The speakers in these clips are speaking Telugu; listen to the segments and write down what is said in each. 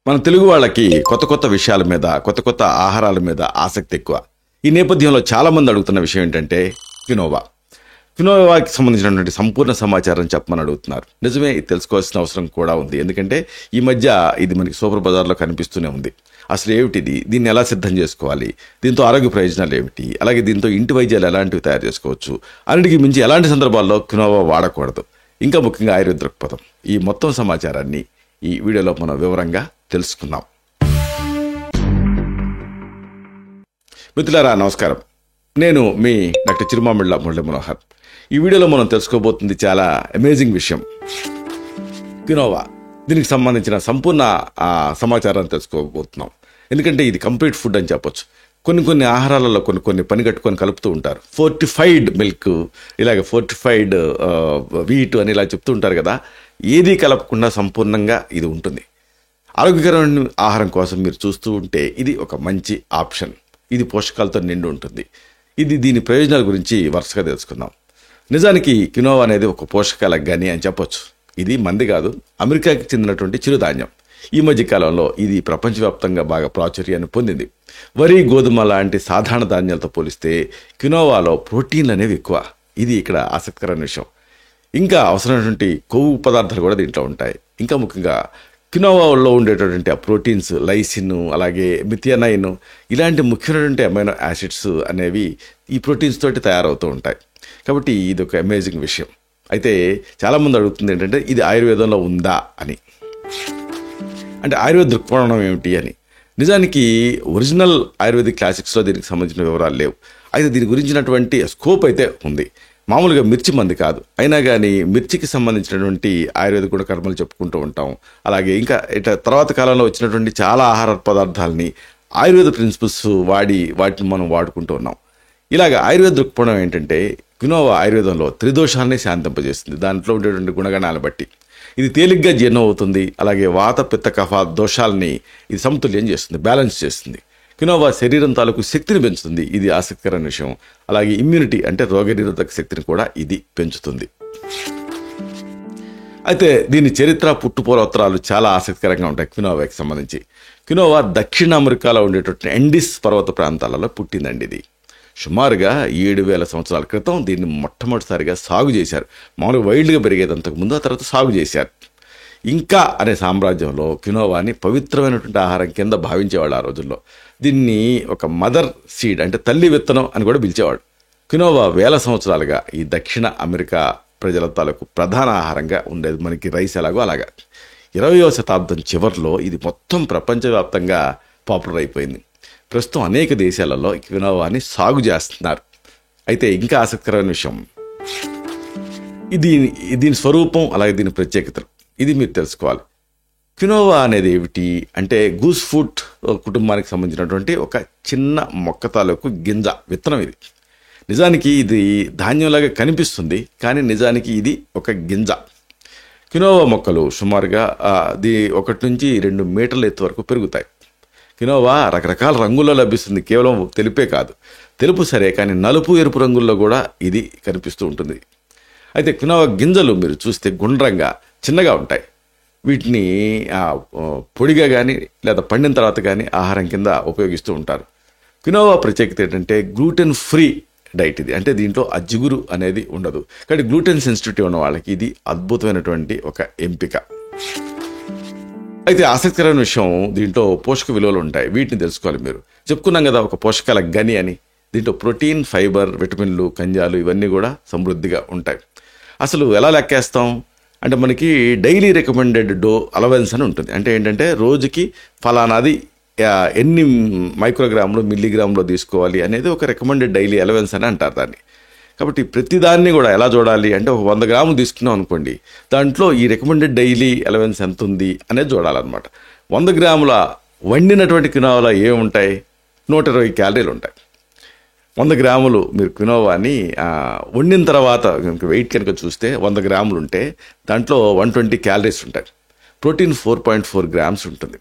మన తెలుగు వాళ్ళకి కొత్త కొత్త విషయాల మీద, కొత్త కొత్త ఆహారాల మీద ఆసక్తి ఎక్కువ. ఈ నేపథ్యంలో చాలామంది అడుగుతున్న విషయం ఏంటంటే క్వినోవాకి సంబంధించినటువంటి సంపూర్ణ సమాచారం చెప్పమని అడుగుతున్నారు. నిజమే, ఇది తెలుసుకోవాల్సిన అవసరం కూడా ఉంది. ఎందుకంటే ఈ మధ్య ఇది మనకి సూపర్ బజార్లో కనిపిస్తూనే ఉంది. అసలు ఏమిటిది, దీన్ని ఎలా సిద్ధం చేసుకోవాలి, దీంతో ఆరోగ్య ప్రయోజనాలు ఏమిటి, అలాగే దీంతో ఇంటి వైద్యాలు ఎలాంటివి తయారు చేసుకోవచ్చు, అన్నిటికీ మించి ఎలాంటి సందర్భాల్లో క్వినోవా వాడకూడదు, ఇంకా ముఖ్యంగా ఆయుర్వేద దృక్పథం, ఈ మొత్తం సమాచారాన్ని ఈ వీడియోలో మనం వివరంగా తెలుసుకుందాం. మిత్రులారా నమస్కారం, నేను మీ డాక్టర్ చిరుమామిళ్ళ మురళీ మనోహర్. ఈ వీడియోలో మనం తెలుసుకోబోతుంది చాలా అమేజింగ్ విషయం, క్వినోవా. దీనికి సంబంధించిన సంపూర్ణ సమాచారాన్ని తెలుసుకోబోతున్నాం. ఎందుకంటే ఇది కంప్లీట్ ఫుడ్ అని చెప్పొచ్చు. కొన్ని ఆహారాలలో కొన్ని పనిగట్టుకొని కలుపుతూ ఉంటారు. ఫోర్టిఫైడ్ మిల్క్, ఇలాగ ఫోర్టిఫైడ్ వీట్ అని ఇలా చెప్తూ ఉంటారు కదా. ఏది కలపకుండా సంపూర్ణంగా ఇది ఉంటుంది. ఆరోగ్యకరమైన ఆహారం కోసం మీరు చూస్తూ ఉంటే ఇది ఒక మంచి ఆప్షన్. ఇది పోషకాలతో నిండి ఉంటుంది. దీని ప్రయోజనాల గురించి వరుసగా తెలుసుకుందాం. నిజానికి క్వినోవా అనేది ఒక పోషకాల గని అని చెప్పొచ్చు. ఇది మంది కాదు, అమెరికాకి చెందినటువంటి చిరుధాన్యం. ఈ మధ్య కాలంలో ఇది ప్రపంచవ్యాప్తంగా బాగా ప్రాచుర్యాన్ని పొందింది. వరి, గోధుమ లాంటి సాధారణ ధాన్యాలతో పోలిస్తే క్వినోవాలో ప్రోటీన్లు అనేవి ఎక్కువ. ఇది ఇక్కడ ఆసక్తికరమైన విషయం. ఇంకా అవసరమైనటువంటి కొవ్వు పదార్థాలు కూడా దీంట్లో ఉంటాయి. ఇంకా ముఖ్యంగా క్వినోవాలో ఉండేటటువంటి ఆ ప్రోటీన్స్, లైసిన్, అలాగే మిథియోనైన్, ఇలాంటి ముఖ్యమైనటువంటి అమైనో యాసిడ్స్ అనేవి ఈ ప్రోటీన్స్ తోటి తయారవుతూ ఉంటాయి. కాబట్టి ఇది ఒక అమేజింగ్ విషయం. అయితే చాలామంది అడుగుతుంది ఏంటంటే ఇది ఆయుర్వేదంలో ఉందా అని, అంటే ఆయుర్వేద దృక్కోణం ఏమిటి అని. నిజానికి ఒరిజినల్ ఆయుర్వేదిక్ క్లాసిక్స్లో దీనికి సంబంధించిన వివరాలు లేవు. అయితే దీని గురించినటువంటి స్కోప్ అయితే ఉంది. మామూలుగా మిర్చి మంది కాదు, అయినా కానీ మిర్చికి సంబంధించినటువంటి ఆయుర్వేద గుణకర్మలు చెప్పుకుంటూ ఉంటాం. అలాగే ఇంకా తర్వాత కాలంలో వచ్చినటువంటి చాలా ఆహార పదార్థాలని ఆయుర్వేద ప్రిన్సిపల్స్ వాటిని మనం వాడుకుంటూ ఉన్నాం. ఇలాగ ఆయుర్వేద దృక్పథం ఏంటంటే క్వినోవా ఆయుర్వేదంలో త్రిదోషాలని శాంతింపజేస్తుంది. దాంట్లో ఉండేటువంటి గుణగణాలను బట్టి ఇది తేలిగ్గా జీర్ణం అవుతుంది. అలాగే వాత, పిత్త, కఫ దోషాలని ఇది సమతుల్యం చేస్తుంది, బ్యాలెన్స్ చేస్తుంది. క్వినోవా శరీరం తాలూకు శక్తిని పెంచుతుంది. ఇది ఆసక్తికరమైన విషయం. అలాగే ఇమ్యూనిటీ అంటే రోగనిరోధక శక్తిని కూడా ఇది పెంచుతుంది. అయితే దీని చరిత్ర, పుట్టుపూర్వోత్తరాలు చాలా ఆసక్తికరంగా ఉంటాయి క్వినోవాకి సంబంధించి. క్వినోవా దక్షిణ అమెరికాలో ఉండేటటువంటి ఎండిస్ పర్వత ప్రాంతాలలో పుట్టిందండి. ఇది సుమారుగా 7,000 సంవత్సరాల క్రితం దీన్ని మొట్టమొదటిసారిగా సాగు చేశారు. మామూలుగా వైల్డ్గా పెరిగేది అంతకుముందు, ఆ తర్వాత సాగు చేశారు. ఇంకా అనే సామ్రాజ్యంలో క్వినోవాని పవిత్రమైనటువంటి ఆహారం కింద భావించేవాళ్ళు ఆ రోజుల్లో. దీన్ని ఒక మదర్ సీడ్ అంటే తల్లి విత్తనం అని కూడా పిలిచేవాడు. క్వినోవా 1000 సంవత్సరాలుగా ఈ దక్షిణ అమెరికా ప్రజల తాలూకు ప్రధాన ఆహారంగా ఉండేది. మనకి రైస్ ఎలాగో అలాగా 20వ శతాబ్దం చివరిలో ఇది మొత్తం ప్రపంచవ్యాప్తంగా పాపులర్ అయిపోయింది. ప్రస్తుతం అనేక దేశాలలో క్వినోవాని సాగు చేస్తున్నారు. అయితే ఇంకా ఆసక్తికరమైన విషయం దీని స్వరూపం, అలాగే దీని ప్రత్యేకతలు ఇది మీరు తెలుసుకోవాలి. క్వినోవా అనేది ఏమిటి అంటే గూస్ ఫ్రూట్ కుటుంబానికి సంబంధించినటువంటి ఒక చిన్న మొక్క తాలూకు గింజ, విత్తనం. ఇది నిజానికి ఇది ధాన్యంలాగా కనిపిస్తుంది, కానీ నిజానికి ఇది ఒక గింజ. క్వినోవా మొక్కలు సుమారుగా 1 నుంచి 2 మీటర్ల ఎత్తు వరకు పెరుగుతాయి. క్వినోవా రకరకాల రంగుల్లో లభిస్తుంది, కేవలం తెలుపే కాదు. తెలుపు సరే, కానీ నలుపు, ఎరుపు రంగుల్లో కూడా ఇది కనిపిస్తూ ఉంటుంది. అయితే క్వినోవా గింజలు మీరు చూస్తే గుండ్రంగా చిన్నగా ఉంటాయి. వీటిని పొడిగా కానీ లేదా పండిన తర్వాత కానీ ఆహారం కింద ఉపయోగిస్తూ ఉంటారు. క్వినోవా ప్రత్యేకత ఏంటంటే గ్లూటెన్ ఫ్రీ డైట్ ఇది. అంటే దీంట్లో ఆ జిగురు అనేది ఉండదు. కానీ గ్లూటెన్ సెన్సిటివిటీ ఉన్న వాళ్ళకి ఇది అద్భుతమైనటువంటి ఒక ఎంపిక. అయితే ఆసక్తికరమైన విషయం, దీంట్లో పోషక విలువలు ఉంటాయి. వీటిని తెలుసుకోవాలి. మీరు చెప్పుకున్నాం కదా ఒక పోషకాల గని అని. దీంట్లో ప్రోటీన్, ఫైబర్, విటమిన్లు, ఖనిజాలు ఇవన్నీ కూడా సమృద్ధిగా ఉంటాయి. అసలు ఎలా లెక్కేస్తాం అంటే మనకి డైలీ రికమెండెడ్ అలవెన్స్ అని ఉంటుంది. అంటే ఏంటంటే రోజుకి ఫలానాది ఎన్ని మైక్రోగ్రాములు, మిల్లీగ్రాములు తీసుకోవాలి అనేది ఒక రికమెండెడ్ డైలీ అలవెన్స్ అని అంటారు దాన్ని. కాబట్టి ప్రతిదాన్ని కూడా ఎలా చూడాలి అంటే ఒక 100 గ్రాములు తీసుకున్నాం అనుకోండి, దాంట్లో ఈ రికమెండెడ్ డైలీ అలవెన్స్ ఎంత ఉంది అనేది చూడాలన్నమాట. 100 గ్రాముల వండినటువంటి క్వినోవాలో ఏముంటాయి? 120 క్యాలరీలు ఉంటాయి. 100 గ్రాములు మీరు క్వినోవాని వండిన తర్వాత వెయిట్ కనుక చూస్తే 100 గ్రాములు ఉంటే దాంట్లో 120 క్యాలరీస్ ఉంటాయి. ప్రోటీన్ 4.4 గ్రామ్స్ ఉంటుంది.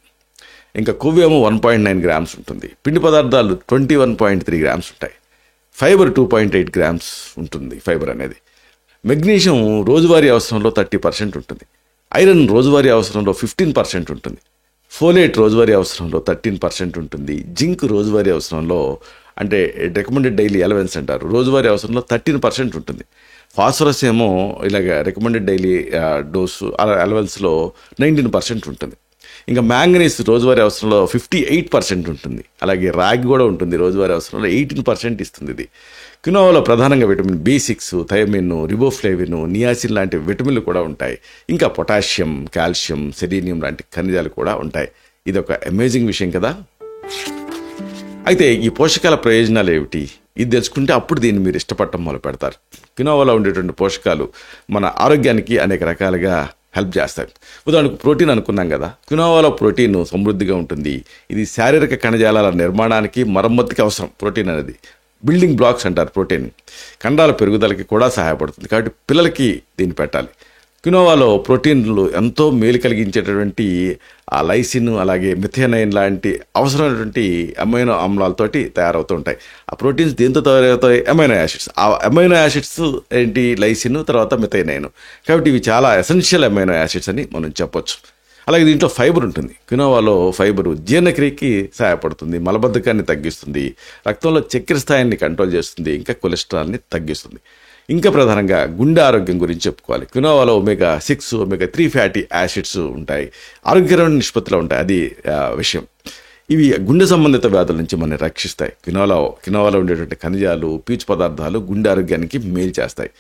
ఇంకా కొవ్వేమో 1.9 గ్రామ్స్ ఉంటుంది. పిండి పదార్థాలు 21.3 గ్రామ్స్ ఉంటాయి. ఫైబర్ 2.8 గ్రామ్స్ ఉంటుంది ఫైబర్ అనేది. మెగ్నీషియం రోజువారీ అవసరంలో 30% ఉంటుంది. ఐరన్ రోజువారీ అవసరంలో 15% ఉంటుంది. ఫోలేట్ రోజువారీ అవసరంలో 13% ఉంటుంది. జింక్ రోజువారీ అవసరంలో అంటే రికమెండెడ్ డైలీ అలవెన్స్ అంటారు, రోజువారీ అవసరంలో 13% ఉంటుంది. ఫాస్ఫరస్ ఏమో ఇలాగ రికమెండెడ్ డైలీ డోసు అలవెన్స్లో 19% ఉంటుంది. ఇంకా మ్యాంగనీస్ రోజువారీ అవసరంలో 58% ఉంటుంది. అలాగే రాగి కూడా ఉంటుంది, రోజువారీ అవసరంలో 18% ఇస్తుంది ఇది. క్వినోవాలో ప్రధానంగా vitamin B6, thymine, riboflavin, niacin లాంటి విటమిన్లు కూడా ఉంటాయి. ఇంకా పొటాషియం, కాల్షియం, సెలీనియం లాంటి ఖనిజాలు కూడా ఉంటాయి. ఇది ఒక అమేజింగ్ విషయం కదా. అయితే ఈ పోషకాల ప్రయోజనాలు ఏమిటి, ఇది తెలుసుకుంటే అప్పుడు దీన్ని మీరు ఇష్టపడటం మొదలు పెడతారు. క్వినోవాలో ఉండేటువంటి పోషకాలు మన ఆరోగ్యానికి అనేక రకాలుగా హెల్ప్ చేస్తాయి. ఉదాహరణకు ప్రోటీన్ అనుకున్నాం కదా, క్వినోవాలో ప్రోటీన్ సమృద్ధిగా ఉంటుంది. ఇది శారీరక కణజాలాల నిర్మాణానికి, మరమ్మతుకి అవసరం. ప్రోటీన్ అనేది బిల్డింగ్ బ్లాక్స్ అంటారు ప్రోటీన్. కండాల పెరుగుదలకి కూడా సహాయపడుతుంది. కాబట్టి పిల్లలకి దీన్ని పెట్టాలి. క్వినోవాలో ప్రోటీన్లు ఎంతో మేలు కలిగించేటటువంటి ఆ లైసిన్, అలాగే మిథేనైన్ లాంటి అవసరమైనటువంటి అమైనో ఆమ్లాలతోటి తయారవుతూ ఉంటాయి. ఆ ప్రోటీన్స్ దేంతో తయారవుతాయి? Amino acids. ఆ అమైనో యాసిడ్స్ ఏంటి? లైసిన్, తర్వాత మిథైనైన్. కాబట్టి ఇవి చాలా ఎసెన్షియల్ అమైనో యాసిడ్స్ అని మనం చెప్పొచ్చు. అలాగే దీంట్లో ఫైబర్ ఉంటుంది. క్వినోవాలో ఫైబరు జీర్ణక్రియకి సహాయపడుతుంది, మలబద్ధకాన్ని తగ్గిస్తుంది, రక్తంలో చక్కెర స్థాయిని కంట్రోల్ చేస్తుంది, ఇంకా కొలెస్ట్రాల్ని తగ్గిస్తుంది. ఇంకా ప్రధానంగా గుండె ఆరోగ్యం గురించి చెప్పుకోవాలి. క్వినోవాలో omega-6, omega-3 ఫ్యాటీ యాసిడ్స్ ఉంటాయి, ఆరోగ్యకరమైన నిష్పత్తిలో ఉంటాయి. అది విషయం. ఇవి గుండె సంబంధిత వ్యాధుల నుంచి మనల్ని రక్షిస్తాయి. క్వినోవాలో ఉండేటువంటి ఖనిజాలు, పీచు పదార్థాలు గుండె ఆరోగ్యానికి మేలు చేస్తాయి.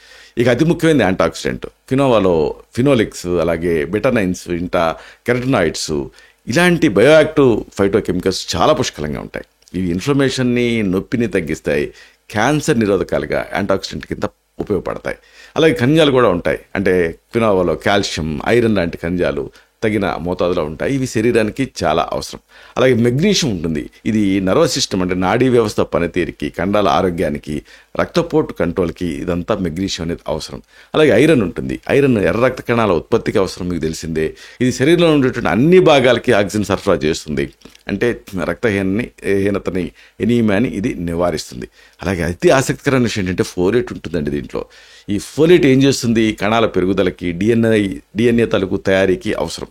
ఇక అతి ముఖ్యమైనది యాంటాక్సిడెంట్. క్వినోవాలో ఫినోలిక్స్, అలాగే బెటనైన్స్, ఇంకా కెరటనాయిడ్స్ ఇలాంటి బయోయాక్టివ్ ఫైటోకెమికల్స్ చాలా పుష్కలంగా ఉంటాయి. ఇవి ఇన్ఫ్లమేషన్ని, నొప్పిని తగ్గిస్తాయి, క్యాన్సర్ నిరోధకాలుగా యాంటాక్సిడెంట్ కింద ఉపయోగపడతాయి. అలాగే ఖనిజాలు కూడా ఉంటాయి. అంటే క్వినోవాలో కాల్షియం, ఐరన్ లాంటి ఖనిజాలు తగిన మోతాదులో ఉంటాయి. ఇవి శరీరానికి చాలా అవసరం. అలాగే మెగ్నీషియం ఉంటుంది. ఇది నర్వస్ సిస్టమ్, అంటే నాడీ వ్యవస్థ పనితీరుకి, కండాల ఆరోగ్యానికి, రక్తపోటు కంట్రోల్కి ఇదంతా మెగ్నీషియం అనేది అవసరం. అలాగే ఐరన్ ఉంటుంది. ఐరన్ ఎర్ర రక్త కణాల ఉత్పత్తికి అవసరం, మీకు తెలిసిందే. ఇది శరీరంలో ఉండేటువంటి అన్ని భాగాలకి ఆక్సిజన్ సరఫరా చేస్తుంది. అంటే రక్తహీనతని, ఎనీమియాని ఇది నివారిస్తుంది. అలాగే అతి ఆసక్తికరమైన విషయం ఏంటంటే ఫోలేట్ ఉంటుందండి దీంట్లో. ఈ ఫోలేట్ ఏం చేస్తుంది? కణాల పెరుగుదలకి, డిఎన్ఏ తలుపు తయారీకి అవసరం.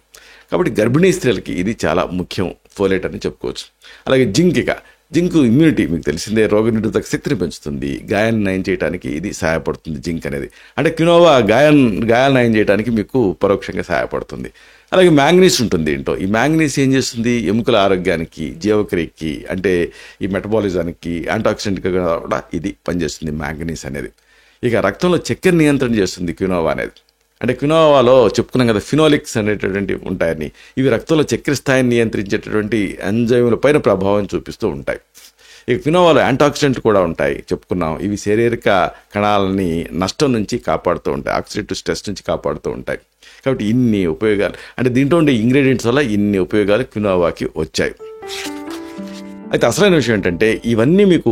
కాబట్టి గర్భిణీ స్త్రీలకి ఇది చాలా ముఖ్యం ఫోలేట్ అని చెప్పుకోవచ్చు. అలాగే జింక్ ఇమ్యూనిటీ, మీకు తెలిసిందే, రోగనిరోధక శక్తిని పెంచుతుంది, గాయాన్ని నయం చేయడానికి ఇది సహాయపడుతుంది. జింక్ అనేది అంటే క్వినోవా గాయాలు నయం చేయడానికి మీకు పరోక్షంగా సహాయపడుతుంది. అలాగే మ్యాంగనీస్ ఉంటుంది దీంట్లో. ఈ మ్యాంగనీస్ ఏం చేస్తుంది? ఎముకల ఆరోగ్యానికి, జీవక్రియకి, అంటే ఈ మెటబాలిజానికి, యాంటాక్సిడెంట్గా కూడా ఇది పనిచేస్తుంది మ్యాంగనీస్ అనేది. ఇక రక్తంలో చక్కెర నియంత్రణ చేస్తుంది క్వినోవా అనేది. అంటే క్వినోవాలో చెప్పుకున్నాం కదా, ఫినోలిక్స్ అనేటటువంటి ఉంటాయని. ఇవి రక్తంలో చక్కెర స్థాయిని నియంత్రించేటటువంటి ఎంజైముల పైన ప్రభావం చూపిస్తూ ఉంటాయి. ఇక క్వినోవాలో యాంటాక్సిడెంట్లు కూడా ఉంటాయి, చెప్పుకున్నాం. ఇవి శారీరక కణాలని నష్టం నుంచి కాపాడుతూ ఉంటాయి, ఆక్సిడేటివ్ స్ట్రెస్ నుంచి కాపాడుతూ ఉంటాయి. కాబట్టి ఇన్ని ఉపయోగాలు, అంటే దీంట్లో ఉండే ఇంగ్రీడియంట్స్ వల్ల ఇన్ని ఉపయోగాలు క్వినోవాకి వచ్చాయి. అయితే అసలైన విషయం ఏంటంటే, ఇవన్నీ మీకు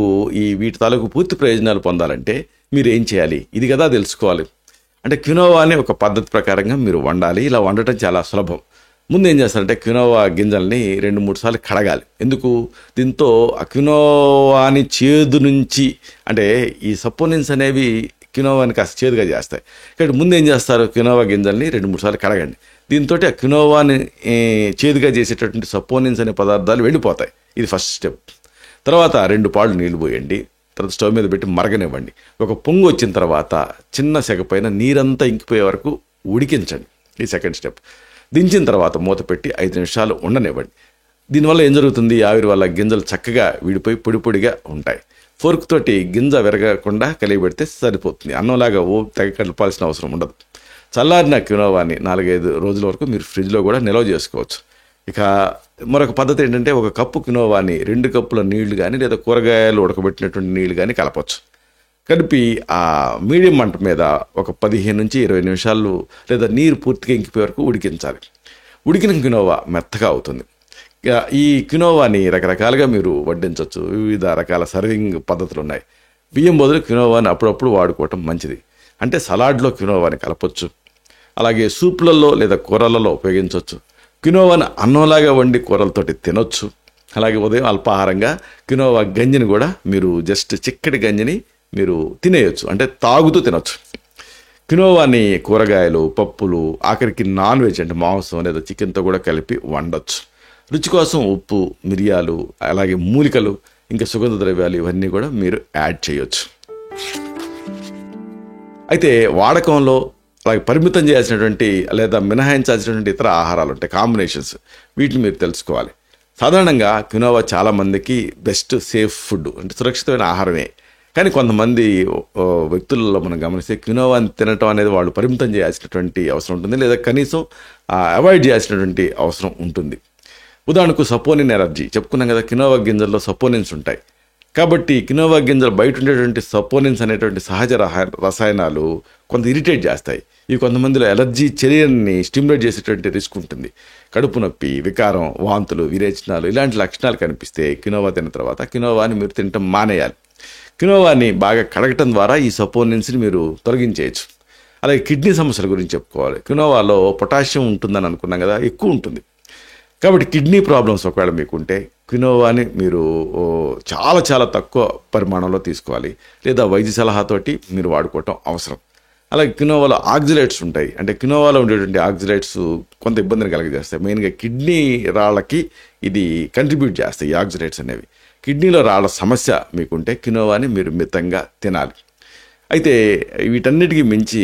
వీటి తాలూకు పూర్తి ప్రయోజనాలు పొందాలంటే మీరు ఏం చేయాలి? ఇది కదా తెలుసుకోవాలి. అంటే క్వినోవాని ఒక పద్ధతి ప్రకారంగా మీరు వండాలి. ఇలా వండటం చాలా సులభం. ముందు ఏం చేస్తారంటే క్వినోవా గింజల్ని 2-3 సార్లు కడగాలి. ఎందుకు? దీంతో ఆ క్వినోవాని చేదు నుంచి, అంటే ఈ సపోనిన్స్ అనేవి క్వినోవాని కాస్త చేదుగా చేస్తాయి. కాబట్టి ముందు ఏం చేస్తారు? క్వినోవా గింజల్ని 2-3 సార్లు కడగండి. దీంతో ఆ క్వినోవాని చేదుగా చేసేటటువంటి సపోనిన్స్ అనే పదార్థాలు వెళ్ళిపోతాయి. ఇది ఫస్ట్ స్టెప్. తర్వాత 2 పాళ్ళు నీళ్లు పోయండి. తర్వాత స్టవ్ మీద పెట్టి మరగనివ్వండి. ఒక పొంగు వచ్చిన తర్వాత చిన్న సెగ పైన నీరంతా ఇంకిపోయే వరకు ఉడికించండి. ఈ సెకండ్ స్టెప్. దించిన తర్వాత మూత పెట్టి 5 నిమిషాలు ఉండనివ్వండి. దీనివల్ల ఏం జరుగుతుంది? ఆవిరి వల్ల గింజలు చక్కగా విడిపోయి పొడి పొడిగా ఉంటాయి. ఫోర్క్ తోటి గింజ విరగకుండా కలిగిపెడితే సరిపోతుంది. అన్నంలాగా తెగ కలపాల్సిన అవసరం ఉండదు. చల్లారిన క్వినోవాని 4-5 రోజుల వరకు మీరు ఫ్రిడ్జ్లో కూడా నిల్వ చేసుకోవచ్చు. ఇక మరొక పద్ధతి ఏంటంటే, 1 కప్పు క్వినోవాని 2 కప్పుల నీళ్లు కానీ, లేదా కూరగాయలు ఉడకబెట్టినటువంటి నీళ్లు కానీ కలపచ్చు. కలిపి ఆ మీడియం మంట మీద ఒక 15-20 నిమిషాలు, లేదా నీరు పూర్తిగా ఇంకిపోయే వరకు ఉడికించాలి. ఉడికిన క్వినోవా మెత్తగా అవుతుంది. ఈ క్వినోవాని రకరకాలుగా మీరు వడ్డించవచ్చు. వివిధ రకాల సర్వింగ్ పద్ధతులు ఉన్నాయి. బియ్యం బదులు క్వినోవాని అప్పుడప్పుడు వాడుకోవటం మంచిది. అంటే సలాడ్లో క్వినోవాని కలపచ్చు. అలాగే సూప్లలో లేదా కూరలలో ఉపయోగించవచ్చు. క్వినోవాని అన్నంలాగా వండి కూరలతోటి తినొచ్చు. అలాగే ఉదయం అల్పాహారంగా క్వినోవా గంజిని కూడా మీరు జస్ట్ చిక్కటి గంజిని మీరు తినేయచ్చు, అంటే తాగుతూ తినొచ్చు. క్వినోవాని కూరగాయలు, పప్పులు, ఆఖరికి నాన్ వెజ్ అంటే మాంసం లేదా చికెన్తో కూడా కలిపి వండొచ్చు. రుచి కోసం ఉప్పు, మిరియాలు, అలాగే మూలికలు, ఇంకా సుగంధ ద్రవ్యాలు ఇవన్నీ కూడా మీరు యాడ్ చేయొచ్చు. అయితే వాడకంలో అలాగే పరిమితం చేయాల్సినటువంటి లేదా మినహాయించాల్సినటువంటి ఇతర ఆహారాలు ఉంటాయి, కాంబినేషన్స్. వీటిని మీరు తెలుసుకోవాలి. సాధారణంగా క్వినోవా చాలా మందికి బెస్ట్ సేఫ్ ఫుడ్, అంటే సురక్షితమైన ఆహారమే. కానీ కొంతమంది వ్యక్తులలో మనం గమనిస్తే క్వినోవాని తినటం అనేది వాళ్ళు పరిమితం చేయాల్సినటువంటి అవసరం ఉంటుంది, లేదా కనీసం అవాయిడ్ చేయాల్సినటువంటి అవసరం ఉంటుంది. ఉదాహరణకు సపోనిన్ ఎలర్జీ చెప్పుకున్నాం కదా, క్వినోవా గింజల్లో సపోనిన్స్ ఉంటాయి. కాబట్టి క్వినోవా గింజలు బయట ఉండేటువంటి సపోనిన్స్ అనేటువంటి సహజ రసాయనాలు కొంత ఇరిటేట్ చేస్తాయి. ఇవి కొంతమందిలో ఎలర్జీ చర్యని స్టిమ్యులేట్ చేసేటువంటి రిస్క్ ఉంటుంది. కడుపు నొప్పి, వికారం, వాంతులు, విరేచనాలు ఇలాంటి లక్షణాలు కనిపిస్తే క్వినోవా తిన్న తర్వాత క్వినోవాని మీరు తినటం మానేయాలి. క్వినోవాని బాగా కడగటం ద్వారా ఈ సపోనిన్స్ని మీరు తొలగించేయచ్చు. అలాగే కిడ్నీ సమస్యల గురించి చెప్పుకోవాలి. క్వినోవాలో పొటాషియం ఉంటుందని అనుకున్నాం కదా, ఎక్కువ ఉంటుంది. కాబట్టి కిడ్నీ ప్రాబ్లమ్స్ ఒకవేళ మీకుంటే క్వినోవాని మీరు చాలా చాలా తక్కువ పరిమాణంలో తీసుకోవాలి, లేదా వైద్య సలహాతోటి మీరు వాడుకోవటం అవసరం. అలాగే క్వినోవాలో ఆక్సిలేట్స్ ఉంటాయి. అంటే క్వినోవాలో ఉండేటువంటి ఆక్సిలేట్స్ కొంత ఇబ్బందిని కలగజేస్తాయి. మెయిన్గా కిడ్నీ రాళ్ళకి ఇది కంట్రిబ్యూట్ చేస్తాయి ఈ ఆక్సిలేట్స్ అనేవి. కిడ్నీలో రాళ్ళ సమస్య మీకుంటే క్వినోవాని మీరు మితంగా తినాలి. అయితే వీటన్నిటికీ మించి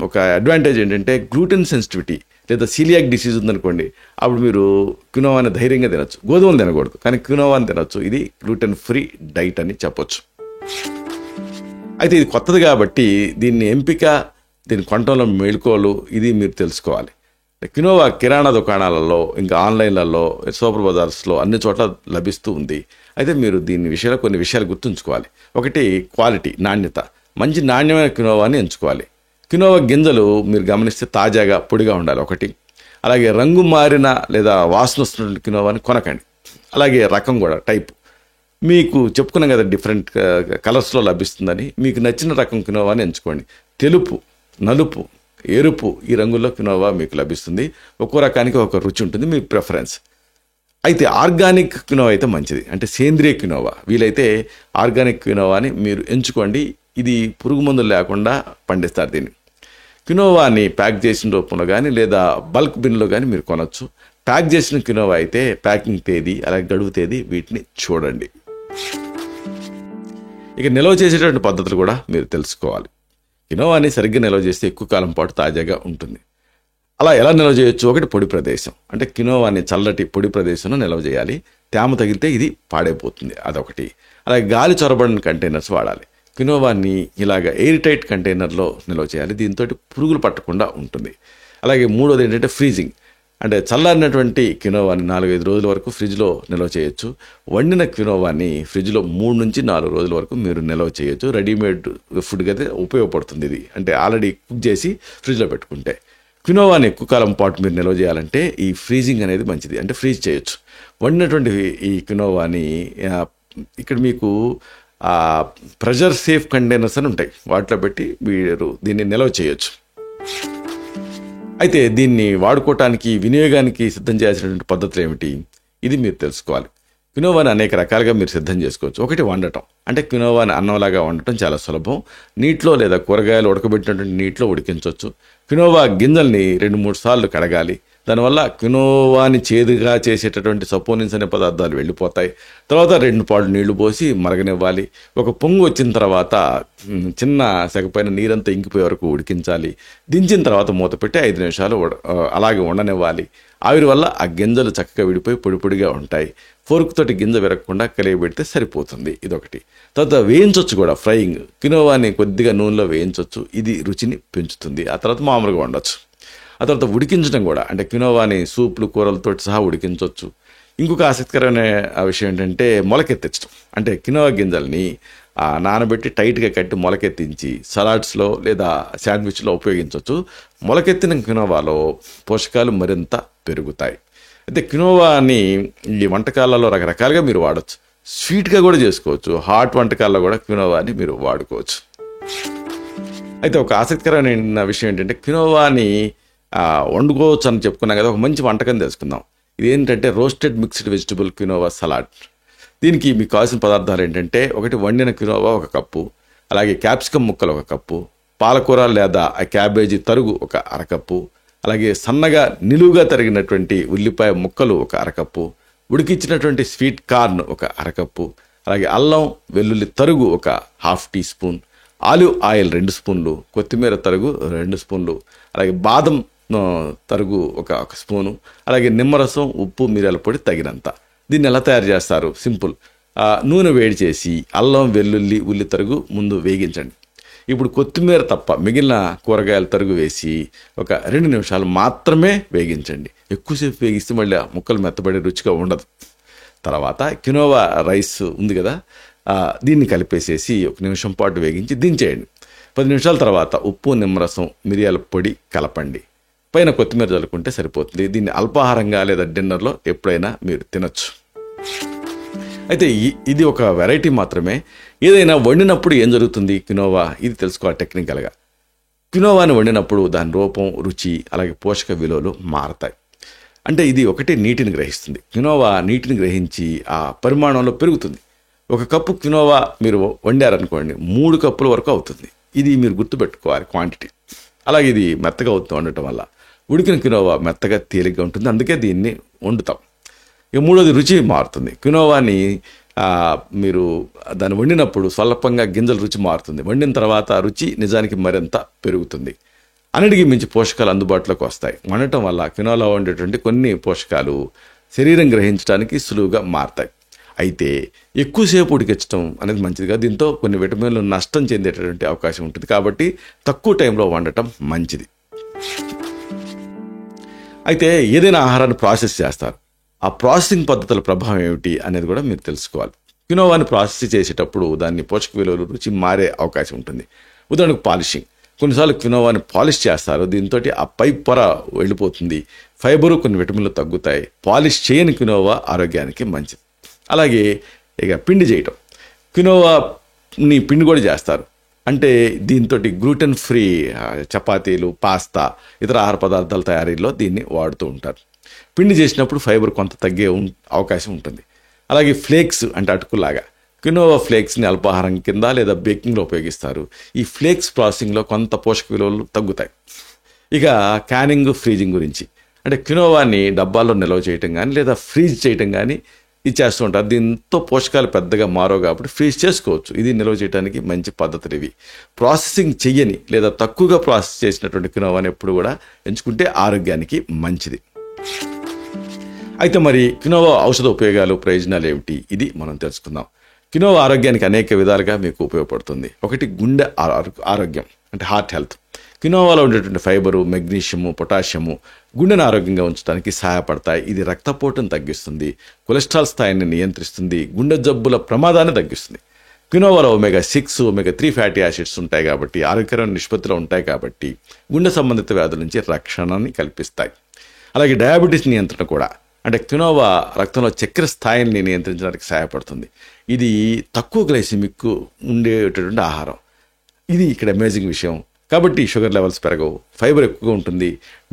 ఒక అడ్వాంటేజ్ ఏంటంటే గ్లూటెన్ సెన్సిటివిటీ లేదా సీలియాక్ డిసీజ్ ఉందనుకోండి, అప్పుడు మీరు క్వినోవాని ధైర్యంగా తినచ్చు. గోధుమలు తినకూడదు, కానీ క్వినోవాని తినచ్చు. ఇది గ్లూటెన్ ఫ్రీ డైట్ అని చెప్పొచ్చు. అయితే ఇది కొత్తది కాబట్టి దీన్ని ఎంపిక, దీని కొనటంలో మెళుకువలు ఇది మీరు తెలుసుకోవాలి. క్వినోవా కిరాణా దుకాణాలలో, ఇంకా ఆన్లైన్లలో, సూపర్ బజార్స్లో అన్ని చోట్ల లభిస్తూ ఉంది. అయితే మీరు దీని విషయంలో కొన్ని విషయాలు గుర్తుంచుకోవాలి. ఒకటి, క్వాలిటీ, నాణ్యత. మంచి నాణ్యమైన క్వినోవాని ఎంచుకోవాలి. క్వినోవా గింజలు మీరు గమనిస్తే తాజాగా పొడిగా ఉండాలి ఒకటి. అలాగే రంగు మారిన లేదా వాసన వస్తున్న క్వినోవాని కొనకండి. అలాగే రకం కూడా, టైప్. మీకు చెప్పుకున్నాం కదా డిఫరెంట్ కలర్స్లో లభిస్తుందని. మీకు నచ్చిన రకం క్వినోవాని ఎంచుకోండి. తెలుపు, నలుపు, ఎరుపు ఈ రంగుల్లో క్వినోవా మీకు లభిస్తుంది. ఒక్కో రకానికి ఒక రుచి ఉంటుంది, మీ ప్రిఫరెన్స్. అయితే ఆర్గానిక్ క్వినోవా అయితే మంచిది, అంటే సేంద్రియ క్వినోవా. వీలైతే ఆర్గానిక్ క్వినోవాని మీరు ఎంచుకోండి. ఇది పురుగు మందులు లేకుండా పండిస్తారు దీన్ని. క్వినోవాని ప్యాక్ చేసిన రూపంలో కానీ లేదా బల్క్ బిన్లో కానీ మీరు కొనవచ్చు. ప్యాక్ చేసిన క్వినోవా అయితే ప్యాకింగ్ తేదీ, అలాగే గడువు తేదీ వీటిని చూడండి. ఇక నిల్వ చేసేటువంటి పద్ధతులు కూడా మీరు తెలుసుకోవాలి. క్వినోవాని సరిగ్గా నిల్వ చేస్తే ఎక్కువ కాలం పాటు తాజాగా ఉంటుంది. అలా ఎలా నిల్వ చేయొచ్చు? ఒకటి, పొడి ప్రదేశం. అంటే క్వినోవాని చల్లటి పొడి ప్రదేశంలో నిల్వ చేయాలి. తేమ తగిలితే ఇది పాడైపోతుంది, అదొకటి. అలాగే గాలి చొరబడిన కంటైనర్స్ వాడాలి. క్వినోవాని ఇలాగ ఎయిర్ టైట్ కంటైనర్లో నిల్వ చేయాలి. దీంతో పురుగులు పట్టకుండా ఉంటుంది. అలాగే మూడోది ఏంటంటే ఫ్రీజింగ్. అంటే చల్లారినటువంటి క్వినోవాని 4-5 రోజుల వరకు ఫ్రిడ్జ్లో నిల్వ చేయొచ్చు. వండిన క్వినోవాని ఫ్రిడ్జ్లో 3 నుంచి 4 రోజుల వరకు మీరు నిల్వ చేయొచ్చు. రెడీమేడ్ ఫుడ్కి అయితే ఉపయోగపడుతుంది ఇది, అంటే ఆల్రెడీ కుక్ చేసి ఫ్రిడ్జ్లో పెట్టుకుంటే. క్వినోవాని ఎక్కువ కాలం పాటు మీరు నిల్వ చేయాలంటే ఈ ఫ్రీజింగ్ అనేది మంచిది, అంటే ఫ్రీజ్ చేయొచ్చు. వండినటువంటి ఈ క్వినోవాని ఇక్కడ మీకు ప్రెషర్ సేఫ్ కంటైనర్స్ అని ఉంటాయి, వాటిలో పెట్టి మీరు దీన్ని నిల్వ చేయొచ్చు. అయితే దీన్ని వాడుకోవటానికి, వినియోగానికి సిద్ధం చేయాల్సినటువంటి పద్ధతులు ఏమిటి, ఇది మీరు తెలుసుకోవాలి. క్వినోవాని అనేక రకాలుగా మీరు సిద్ధం చేసుకోవచ్చు. ఒకటి, వండటం. అంటే క్వినోవాని అన్నంలాగా వండటం చాలా సులభం. నీటిలో లేదా కూరగాయలు ఉడకబెట్టినటువంటి నీటిలో ఉడికించవచ్చు. క్వినోవా గింజల్ని 2-3 సార్లు కడగాలి. దానివల్ల క్వినోవాని చేదుగా చేసేటటువంటి సపోనిన్స్ అనే పదార్థాలు వెళ్ళిపోతాయి. తర్వాత 2 పాలు నీళ్లు పోసి మరగనివ్వాలి. ఒక పొంగు వచ్చిన తర్వాత చిన్న సెగపైన నీరంతా ఇంకిపోయే వరకు ఉడికించాలి. దించిన తర్వాత మూత పెట్టి 5 నిమిషాలు అలాగే ఉండనివ్వాలి. ఆవిరి వల్ల ఆ గింజలు చక్కగా విడిపోయి పొడి పొడిగా ఉంటాయి. ఫోర్క్ తోటి గింజ విరగకుండా కలియబెడితే సరిపోతుంది, ఇదొకటి. తర్వాత వేయించవచ్చు కూడా, ఫ్రైయింగ్. క్వినోవాని కొద్దిగా నూనెలో వేయించవచ్చు, ఇది రుచిని పెంచుతుంది. ఆ తర్వాత మామూలుగా వండొచ్చు. ఆ తర్వాత ఉడికించడం కూడా, అంటే క్వినోవాని సూప్లు, కూరలతో సహా ఉడికించవచ్చు. ఇంకొక ఆసక్తికరమైన విషయం ఏంటంటే మొలకెత్తించడం. అంటే క్వినోవా గింజల్ని నానబెట్టి టైట్గా కట్టి మొలకెత్తించి సలాడ్స్లో లేదా శాండ్విచ్లో ఉపయోగించవచ్చు. మొలకెత్తిన క్వినోవాలో పోషకాలు మరింత పెరుగుతాయి. అయితే క్వినోవాని ఈ వంటకాలలో రకరకాలుగా మీరు వాడచ్చు. స్వీట్గా కూడా చేసుకోవచ్చు. హాట్ వంటకాల్లో కూడా క్వినోవాని మీరు వాడుకోవచ్చు. అయితే ఒక ఆసక్తికరమైన విషయం ఏంటంటే క్వినోవాని వండుకోవచ్చు అని చెప్పుకున్నాం కదా, ఒక మంచి వంటకం తెలుసుకుందాం. ఇదేంటంటే roasted mixed vegetable quinoa salad. దీనికి మీకు కావాల్సిన పదార్థాలు ఏంటంటే, ఒకటి, వండిన క్వినోవా 1 కప్పు, అలాగే క్యాప్సికమ్ ముక్కలు 1 కప్పు, పాలకూర లేదా క్యాబేజీ తరుగు 1 అరకప్పు, అలాగే సన్నగా నిలువుగా తరిగినటువంటి ఉల్లిపాయ ముక్కలు ఒక అరకప్పు, ఉడికించినటువంటి స్వీట్ కార్న్ ఒక అరకప్పు, అలాగే అల్లం వెల్లుల్లి తరుగు ఒక half teaspoon, olive oil 2 స్పూన్లు, కొత్తిమీర తరుగు 2 స్పూన్లు, అలాగే బాదం తరుగు ఒక స్పూను, అలాగే నిమ్మరసం, ఉప్పు, మిరియాల పొడి తగినంత. దీన్ని ఎలా తయారు చేస్తారు? సింపుల్. నూనె వేడి చేసి అల్లం వెల్లుల్లి ఉల్లి తరుగు ముందు వేగించండి. ఇప్పుడు కొత్తిమీర తప్ప మిగిలిన కూరగాయల తరుగు వేసి ఒక 2 నిమిషాలు మాత్రమే వేగించండి. ఎక్కువసేపు వేగిస్తే మళ్ళీ ముక్కలు మెత్తబడి రుచిగా ఉండదు. తర్వాత కినోవా రైస్ ఉంది కదా, దీన్ని కలిపేసేసి 1 నిమిషం పాటు వేగించి దించేయండి. 10 నిమిషాల తర్వాత ఉప్పు, నిమ్మరసం, మిరియాల పొడి కలపండి. పైన కొత్తిమీర చల్లుకుంటే సరిపోతుంది. దీన్ని అల్పాహారంగా లేదా డిన్నర్లో ఎప్పుడైనా మీరు తినొచ్చు. అయితే ఇది ఒక వెరైటీ మాత్రమే. ఏదైనా వండినప్పుడు ఏం జరుగుతుంది కినోవా, ఇది తెలుసుకోవాలి టెక్నికల్గా. కినోవాని వండినప్పుడు దాని రూపం, రుచి, అలాగే పోషక విలువలు మారతాయి. అంటే ఇది ఒకటి నీటిని గ్రహిస్తుంది. కినోవా నీటిని గ్రహించి ఆ పరిమాణంలో పెరుగుతుంది. 1 కప్పు కినోవా మీరు వండారనుకోండి 3 కప్పుల వరకు అవుతుంది. ఇది మీరు గుర్తుపెట్టుకోవాలి క్వాంటిటీ. అలాగే ఇది మెత్తగా అవుతుంది వండటం వల్ల. ఉడికిన కినోవా మెత్తగా తేలిగ్గా ఉంటుంది, అందుకే దీన్ని వండుతాం. ఇక మూడోది రుచి మారుతుంది. కినోవాని మీరు దాన్ని వండినప్పుడు స్వల్పంగా గింజల రుచి మారుతుంది. వండిన తర్వాత రుచి నిజానికి మరింత పెరుగుతుంది. అన్నిటికీ మించి పోషకాలు అందుబాటులోకి వస్తాయి. వండటం వల్ల కినోవాలో ఉండేటువంటి కొన్ని పోషకాలు శరీరం గ్రహించడానికి సులువుగా మారతాయి. అయితే ఎక్కువసేపు ఉడికించడం అనేది మంచిది కాదు. దీంతో కొన్ని విటమిన్లు నష్టం చెందేటటువంటి అవకాశం ఉంటుంది. కాబట్టి తక్కువ టైంలో వండటం మంచిది. అయితే ఏదైనా ఆహారాన్ని ప్రాసెస్ చేస్తారు, ఆ ప్రాసెసింగ్ పద్ధతుల ప్రభావం ఏమిటి అనేది కూడా మీరు తెలుసుకోవాలి. కినోవాని ప్రాసెస్ చేసేటప్పుడు దాన్ని పోషక విలువలు, రుచి మారే అవకాశం ఉంటుంది. ఉదాహరణకు పాలిషింగ్. కొన్నిసార్లు కినోవాని పాలిష్ చేస్తారు. దీంతో ఆ పై పొర వెళ్ళిపోతుంది, ఫైబరు, కొన్ని విటమిన్లు తగ్గుతాయి. పాలిష్ చేయని కినోవా ఆరోగ్యానికి మంచిది. అలాగే ఇక పిండి చేయటం. కినోవాని పిండి కూడా చేస్తారు. అంటే దీంతో గ్లూటెన్ ఫ్రీ చపాతీలు, పాస్తా, ఇతర ఆహార పదార్థాల తయారీలో దీన్ని వాడుతూ ఉంటారు. పిండి చేసినప్పుడు ఫైబర్ కొంత తగ్గే అవకాశం ఉంటుంది. అలాగే ఫ్లేక్స్ అంటే అటుకులాగా కినోవా ఫ్లేక్స్ని అల్పాహారం కింద లేదా బేకింగ్లో ఉపయోగిస్తారు. ఈ ఫ్లేక్స్ ప్రాసెసింగ్లో కొంత పోషక విలువలు తగ్గుతాయి. ఇక క్యానింగ్, ఫ్రీజింగ్ గురించి. అంటే కినోవాని డబ్బాల్లో నిల్వ చేయటం కానీ లేదా ఫ్రీజ్ చేయటం కానీ ఇది చేస్తూ ఉంటారు. దీంతో పోషకాలు పెద్దగా మారో కాబట్టి ఫ్రీజ్ చేసుకోవచ్చు. ఇది నిల్వ చేయడానికి మంచి పద్ధతులు ఇవి. ప్రాసెసింగ్ చెయ్యని లేదా తక్కువగా ప్రాసెస్ చేసినటువంటి కినోవాని ఎప్పుడు కూడా ఎంచుకుంటే ఆరోగ్యానికి మంచిది. అయితే మరి కినోవా ఔషధ ఉపయోగాలు, ప్రయోజనాలు ఏమిటి, ఇది మనం తెలుసుకుందాం. కినోవా ఆరోగ్యానికి అనేక విధాలుగా మీకు ఉపయోగపడుతుంది. ఒకటి గుండె ఆరోగ్యం అంటే హార్ట్ హెల్త్. కినోవాలో ఉండేటువంటి ఫైబరు, మెగ్నీషియము, పొటాషియము గుండెను ఆరోగ్యంగా ఉంచడానికి సహాయపడతాయి. ఇది రక్తపోటును తగ్గిస్తుంది, కొలెస్ట్రాల్ స్థాయిని నియంత్రిస్తుంది, గుండె జబ్బుల ప్రమాదాన్ని తగ్గిస్తుంది. కినోవాలో omega-6, omega-3 ఫ్యాటీ యాసిడ్స్ ఉంటాయి కాబట్టి, ఆరోగ్యకరమైన నిష్పత్తిలో ఉంటాయి కాబట్టి గుండె సంబంధిత వ్యాధుల నుంచి రక్షణని కల్పిస్తాయి. అలాగే డయాబెటీస్ నియంత్రణ కూడా. అంటే కినోవా రక్తంలో చక్కెర స్థాయిని నియంత్రించడానికి సహాయపడుతుంది. ఇది తక్కువ గ్లైసిమిక్ ఉండేటటువంటి ఆహారం. ఇది ఇక్కడ అమేజింగ్ విషయం. కాబట్టి షుగర్ లెవెల్స్ పెరగవు, ఫైబర్ ఎక్కువగా ఉంటుంది.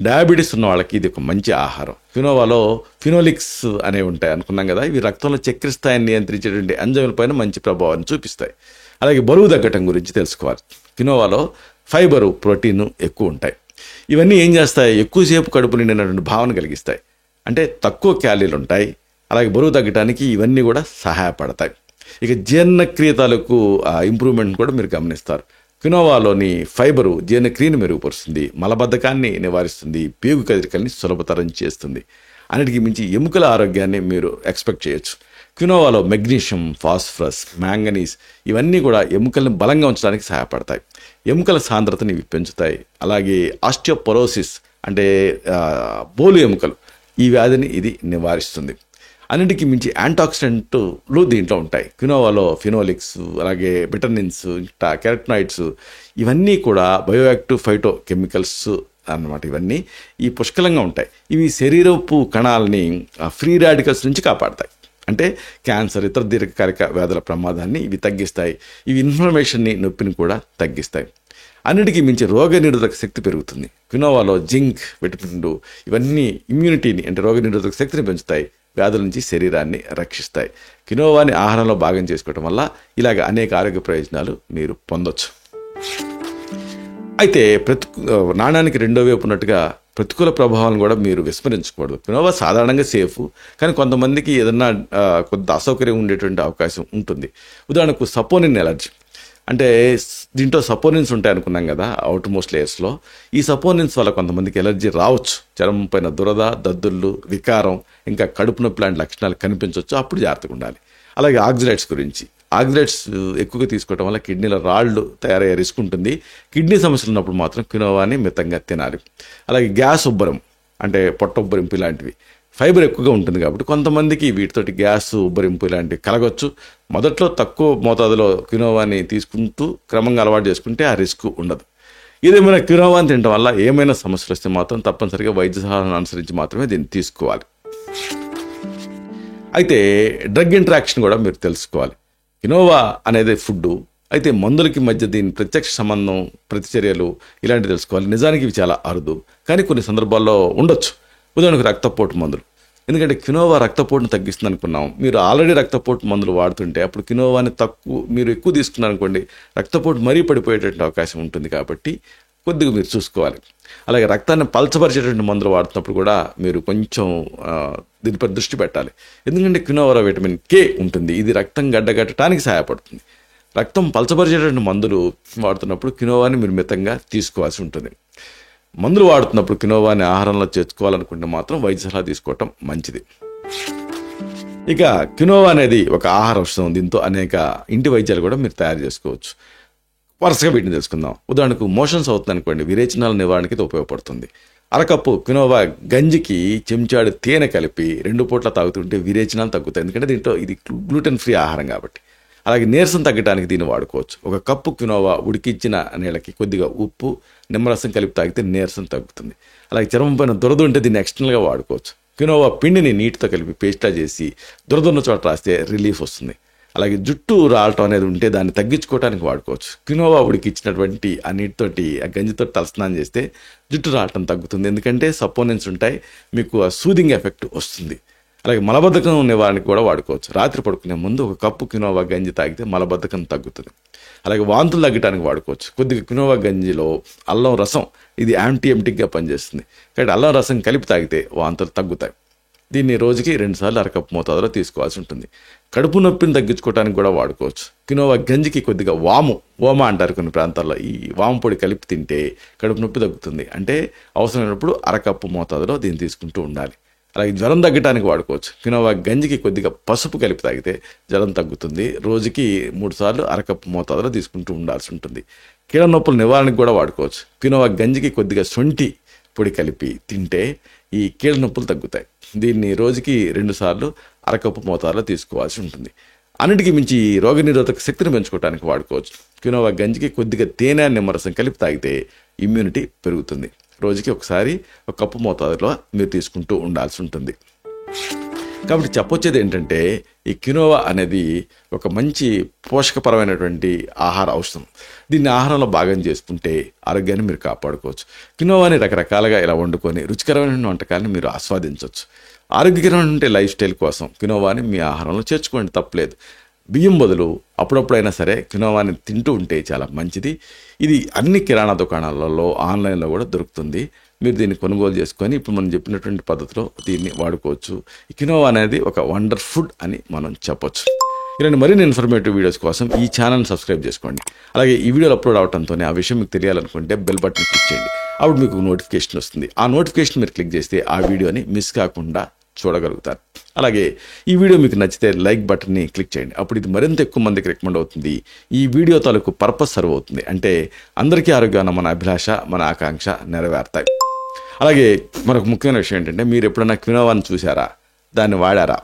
డయాబెటీస్ ఉన్న వాళ్ళకి ఇది ఒక మంచి ఆహారం. కినోవాలో ఫినోలిక్స్ అనేవి ఉంటాయి అనుకున్నాం కదా, ఇవి రక్తంలో చక్కెర స్థాయిని నియంత్రించేటువంటి ఎంజైముల పైన మంచి ప్రభావాన్ని చూపిస్తాయి. అలాగే బరువు తగ్గటం గురించి తెలుసుకోవాలి. కినోవాలో ఫైబరు, ప్రోటీన్ ఎక్కువ ఉంటాయి. ఇవన్నీ ఏం చేస్తాయి? ఎక్కువసేపు కడుపు నిండినటువంటి భావన కలిగిస్తాయి. అంటే తక్కువ క్యాలరీలు ఉంటాయి. అలాగే బరువు తగ్గడానికి ఇవన్నీ కూడా సహాయపడతాయి. ఇక జీర్ణక్రియ తాలూకు ఇంప్రూవ్మెంట్ కూడా మీరు గమనిస్తారు. కినోవాలోని ఫైబరు జీర్ణక్రియను మెరుగుపరుస్తుంది, మలబద్ధకాన్ని నివారిస్తుంది, పేగు కదలికల్ని సులభతరం చేస్తుంది. అన్నిటికీ మించి ఎముకల ఆరోగ్యాన్ని మీరు ఎక్స్పెక్ట్ చేయొచ్చు. కినోవాలో మెగ్నీషియం, ఫాస్ఫరస్, మ్యాంగనీస్ ఇవన్నీ కూడా ఎముకలను బలంగా ఉంచడానికి సహాయపడతాయి. ఎముకల సాంద్రతని ఇవి పెంచుతాయి. అలాగే ఆస్టియోపొరోసిస్ అంటే బోలు ఎముకలు, ఈ వ్యాధిని ఇది నివారిస్తుంది. అన్నింటికి మించి యాంటాక్సిడెంట్లు దీంట్లో ఉంటాయి. కినోవాలో ఫినోలిక్స్, అలాగే విటమిన్స్, కెరటనాయిడ్స్ ఇవన్నీ కూడా బయోయాక్టివ్ ఫైటో కెమికల్స్ అన్నమాట. ఇవన్నీ ఈ పుష్కలంగా ఉంటాయి. ఇవి శరీరపు కణాలని ఫ్రీ రాడికల్స్ నుంచి కాపాడతాయి. అంటే క్యాన్సర్, ఇతర దీర్ఘకాలిక వ్యాధుల ప్రమాదాన్ని ఇవి తగ్గిస్తాయి. ఇవి ఇన్ఫ్లమేషన్ని, నొప్పిని కూడా తగ్గిస్తాయి. అన్నిటికీ మించి రోగనిరోధక శక్తి పెరుగుతుంది. కినోవాలో జింక్, విటమిన్ ఇవన్నీ ఇమ్యూనిటీని అంటే రోగనిరోధక శక్తిని పెంచుతాయి, వ్యాధుల నుంచి శరీరాన్ని రక్షిస్తాయి. కినోవాని ఆహారంలో భాగం చేసుకోవడం వల్ల ఇలాగ అనేక ఆరోగ్య ప్రయోజనాలు మీరు పొందొచ్చు. అయితే నాణానికి రెండో వైపు ఉన్నట్టుగా ప్రతికూల ప్రభావాలను కూడా మీరు విస్మరించకూడదు. క్వినోవా సాధారణంగా సేఫ్, కానీ కొంతమందికి ఏదన్నా కొంత అసౌకర్యం ఉండేటువంటి అవకాశం ఉంటుంది. ఉదాహరణకు సపోనిన్ ఎలర్జీ, అంటే దీంట్లో సపోనిన్స్ ఉంటాయి అనుకున్నాం కదా అవుట్ మోస్ట్ లేయర్స్లో. ఈ సపోనిన్స్ వల్ల కొంతమందికి ఎలర్జీ రావచ్చు. చర్మం పైన దురద, దద్దుళ్ళు, వికారం, ఇంకా కడుపు నొప్పి లాంటి లక్షణాలు కనిపించవచ్చు. అప్పుడు జాగ్రత్తగా ఉండాలి. అలాగే ఆక్సిడైట్స్ గురించి, ఆక్సిడైట్స్ ఎక్కువగా తీసుకోవడం వల్ల కిడ్నీలో రాళ్ళు తయారయ్యే రిస్క్ ఉంటుంది. కిడ్నీ సమస్యలు ఉన్నప్పుడు మాత్రం క్వినోవాని మితంగా తినాలి. అలాగే గ్యాస్ ఉబ్బరం, అంటే పొట్ట ఉబ్బరింపు ఇలాంటివి, ఫైబర్ ఎక్కువగా ఉంటుంది కాబట్టి కొంతమందికి వీటితోటి గ్యాస్ ఉబ్బరింపు ఇలాంటివి కలగవచ్చు. మొదట్లో తక్కువ మోతాదులో క్వినోవాని తీసుకుంటూ క్రమంగా అలవాటు చేసుకుంటే ఆ రిస్క్ ఉండదు. ఏదేమైనా క్వినోవాని తినడం వల్ల ఏమైనా సమస్యలు వస్తే మాత్రం తప్పనిసరిగా వైద్య సలహాలను అనుసరించి మాత్రమే దీన్ని తీసుకోవాలి. అయితే డ్రగ్ ఇంటరాక్షన్ కూడా మీరు తెలుసుకోవాలి. క్వినోవా అనేది ఫుడ్, అయితే మందులకి మధ్య దీని ప్రత్యక్ష సంబంధం, ప్రతిచర్యలు ఇలాంటివి తెలుసుకోవాలి. నిజానికి ఇవి చాలా అరుదు, కానీ కొన్ని సందర్భాల్లో ఉండొచ్చు. ఉదాహరణకు రక్తపోటు మందులు, ఎందుకంటే క్వినోవా రక్తపోటును తగ్గిస్తుంది అనుకున్నాం. మీరు ఆల్రెడీ రక్తపోటు మందులు వాడుతుంటే అప్పుడు క్వినోవాని మీరు ఎక్కువ తీసుకున్నారనుకోండి, రక్తపోటు మరీ పడిపోయేటువంటి అవకాశం ఉంటుంది. కాబట్టి కొద్దిగా మీరు చూసుకోవాలి. అలాగే రక్తాన్ని పలచపరిచేటువంటి మందులు వాడుతున్నప్పుడు కూడా మీరు కొంచెం దీనిపై దృష్టి పెట్టాలి. ఎందుకంటే క్వినోవాలో విటమిన్ కే ఉంటుంది, ఇది రక్తం గడ్డగట్టడానికి సహాయపడుతుంది. రక్తం పలచపరిచేటువంటి మందులు వాడుతున్నప్పుడు క్వినోవాని మీరు మితంగా తీసుకోవాల్సి ఉంటుంది. మందులు వాడుతున్నప్పుడు క్వినోవాని ఆహారంలో చేర్చుకోవాలనుకుంటే మాత్రం వైద్య సలహా తీసుకోవటం మంచిది. ఇక క్వినోవా అనేది ఒక ఆహార ఔషధం. దీంతో అనేక ఇంటి వైద్యాలు కూడా మీరు తయారు చేసుకోవచ్చు. వరుసగా వీటిని తెలుసుకుందాం. ఉదాహరణకు మోషన్స్ అవుతుంది అనుకోండి, విరేచనాల నివారణకి ఇది ఉపయోగపడుతుంది. అరకప్పు క్వినోవా గంజికి చెంచాడు తేనె కలిపి 2 పూట్ల తాగుతుంటే విరేచనాలు తగ్గుతాయి, ఎందుకంటే దీంట్లో ఇది గ్లూటెన్ ఫ్రీ ఆహారం కాబట్టి. అలాగే నీరసం తగ్గడానికి దీన్ని వాడుకోవచ్చు. 1 కప్పు క్వినోవా ఉడికించిన నీళ్ళకి కొద్దిగా ఉప్పు, నిమ్మరసం కలిపి తాగితే నీరసం తగ్గుతుంది. అలాగే చర్మం పైన దురద ఉంటే దీన్ని ఎక్స్టర్నల్గా వాడుకోవచ్చు. క్వినోవా పిండిని నీటితో కలిపి పేస్ట్లా చేసి దురదున్న చోట రాస్తే రిలీఫ్ వస్తుంది. అలాగే జుట్టు రాలటం అనేది ఉంటే దాన్ని తగ్గించుకోవడానికి వాడుకోవచ్చు. క్వినోవా ఉడికిచ్చినటువంటి ఆ నీటితోటి, ఆ గంజితో తలస్నానం చేస్తే జుట్టు రాలటం తగ్గుతుంది, ఎందుకంటే సపోనెన్స్ ఉంటాయి, మీకు ఆ సూదింగ్ ఎఫెక్ట్ వస్తుంది. అలాగే మలబద్ధకం నివారణకి కూడా వాడుకోవచ్చు. రాత్రి పడుకునే ముందు 1 కప్పు క్వినోవా గంజి తాగితే మలబద్ధకం తగ్గుతుంది. అలాగే వాంతులు తగ్గడానికి వాడుకోవచ్చు. కొద్దిగా క్వినోవా గంజిలో అల్లం రసం, ఇది యాంటీఎమిటిక్గా పనిచేస్తుంది కాబట్టి అల్లం రసం కలిపి తాగితే వాంతులు తగ్గుతాయి. దీన్ని రోజుకి 2 సార్లు 1 కప్పు మోతాదులో తీసుకోవాల్సి ఉంటుంది. కడుపు నొప్పిని తగ్గించుకోవడానికి కూడా వాడుకోవచ్చు. క్వినోవా గంజికి కొద్దిగా ఓమా అంటారు కొన్ని ప్రాంతాల్లో, ఈ వాము పొడి కలిపి తింటే కడుపు నొప్పి తగ్గుతుంది. అంటే అవసరమైనప్పుడు 1 కప్పు మోతాదులో దీన్ని తీసుకుంటూ ఉండాలి. అలాగే జ్వరం తగ్గడానికి వాడుకోవచ్చు. క్వినోవా గంజికి కొద్దిగా పసుపు కలిపి తాగితే జ్వరం తగ్గుతుంది. రోజుకి 3 సార్లు 1 కప్పు మోతాదులో తీసుకుంటూ ఉండాల్సి ఉంటుంది. కీళ్ళ నొప్పుల నివారణకు కూడా వాడుకోవచ్చు. క్వినోవా గంజికి కొద్దిగా శొంఠి పొడి కలిపి తింటే ఈ కీళ్ళ నొప్పులు తగ్గుతాయి. దీన్ని రోజుకి 2 సార్లు 1 కప్పు మోతాదులో తీసుకోవాల్సి ఉంటుంది. అన్నిటికీ మించి రోగనిరోధక శక్తిని పెంచుకోవడానికి వాడుకోవచ్చు. క్వినోవా గంజికి కొద్దిగా తేనె, నిమ్మరసం కలిపి తాగితే ఇమ్యూనిటీ పెరుగుతుంది. రోజుకి ఒకసారి 1 కప్పు మోతాదులో మీరు తీసుకుంటూ ఉండాల్సి ఉంటుంది. కాబట్టి చెప్పొచ్చేది ఏంటంటే, ఈ క్వినోవా అనేది ఒక మంచి పోషకపరమైనటువంటి ఆహార ఔషధం. దీన్ని ఆహారంలో భాగం చేసుకుంటే ఆరోగ్యాన్ని మీరు కాపాడుకోవచ్చు. క్వినోవాని రకరకాలుగా ఇలా వండుకొని రుచికరమైన వంటకాలను మీరు ఆస్వాదించవచ్చు. ఆరోగ్యకరమైన లైఫ్ స్టైల్ కోసం క్వినోవాని మీ ఆహారంలో చేర్చుకోండి, తప్పలేదు. బియ్యం బదులు అప్పుడప్పుడైనా సరే క్వినోవాని తింటూ ఉంటే చాలా మంచిది. ఇది అన్ని కిరాణా దుకాణాలలో, ఆన్లైన్లో కూడా దొరుకుతుంది. మీరు దీన్ని కొనుగోలు చేసుకొని ఇప్పుడు మనం చెప్పినటువంటి పద్ధతిలో దీన్ని వాడుకోవచ్చు. ఈ క్వినోవా అనేది ఒక వండర్ ఫుడ్ అని మనం చెప్పొచ్చు. ఇలాంటి మరిన్ని ఇన్ఫర్మేటివ్ వీడియోస్ కోసం ఈ ఛానల్ని సబ్స్క్రైబ్ చేసుకోండి. అలాగే ఈ వీడియోలు అప్లోడ్ అవడంతోనే ఆ విషయం మీకు తెలియాలనుకుంటే బెల్ బటన్ క్లిక్ చేయండి. అప్పుడు మీకు నోటిఫికేషన్ వస్తుంది. ఆ నోటిఫికేషన్ మీరు క్లిక్ చేస్తే ఆ వీడియోని మిస్ కాకుండా చూడగలుగుతారు. అలాగే ఈ వీడియో మీకు నచ్చితే లైక్ బటన్ని క్లిక్ చేయండి. అప్పుడు ఇది మరింత ఎక్కువ మందికి రికమెండ్ అవుతుంది. ఈ వీడియో తాలూకు పర్పస్ సర్వ్ అవుతుంది. అంటే అందరికీ ఆరోగ్యాన్ని మన అభిలాష, మన ఆకాంక్ష నెరవేరుతాయి. అలాగే మరొక ముఖ్యమైన విషయం ఏంటంటే, మీరు ఎప్పుడైనా క్వినోవాని చూసారా, దాన్ని వాడారా,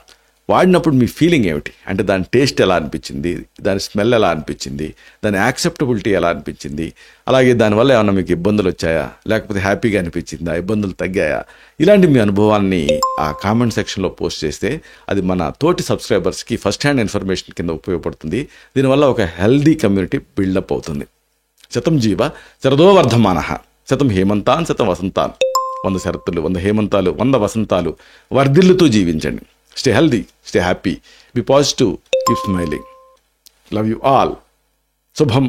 వాడినప్పుడు మీ ఫీలింగ్ ఏమిటి, అంటే దాని టేస్ట్ ఎలా అనిపించింది, దాని స్మెల్ ఎలా అనిపించింది, దాని యాక్సెప్టబిలిటీ ఎలా అనిపించింది, అలాగే దానివల్ల ఏమన్నా మీకు ఇబ్బందులు వచ్చాయా, లేకపోతే హ్యాపీగా అనిపించిందా, ఇబ్బందులు తగ్గాయా, ఇలాంటి మీ అనుభవాన్ని ఆ కామెంట్ సెక్షన్లో పోస్ట్ చేస్తే అది మన తోటి సబ్స్క్రైబర్స్కి ఫస్ట్ హ్యాండ్ ఇన్ఫర్మేషన్ కింద ఉపయోగపడుతుంది. దీనివల్ల ఒక హెల్దీ కమ్యూనిటీ బిల్డప్ అవుతుంది. శతం జీవ శరదో వర్ధమానః, శతం హేమంతాన్ శతం వసంతాన్, 100 శరత్తులు, 100 హేమంతాలు, 100 వసంతాలు వర్ధిల్లుతూ జీవించండి. Stay healthy, stay happy, be positive, keep smiling. Love you all. Subham.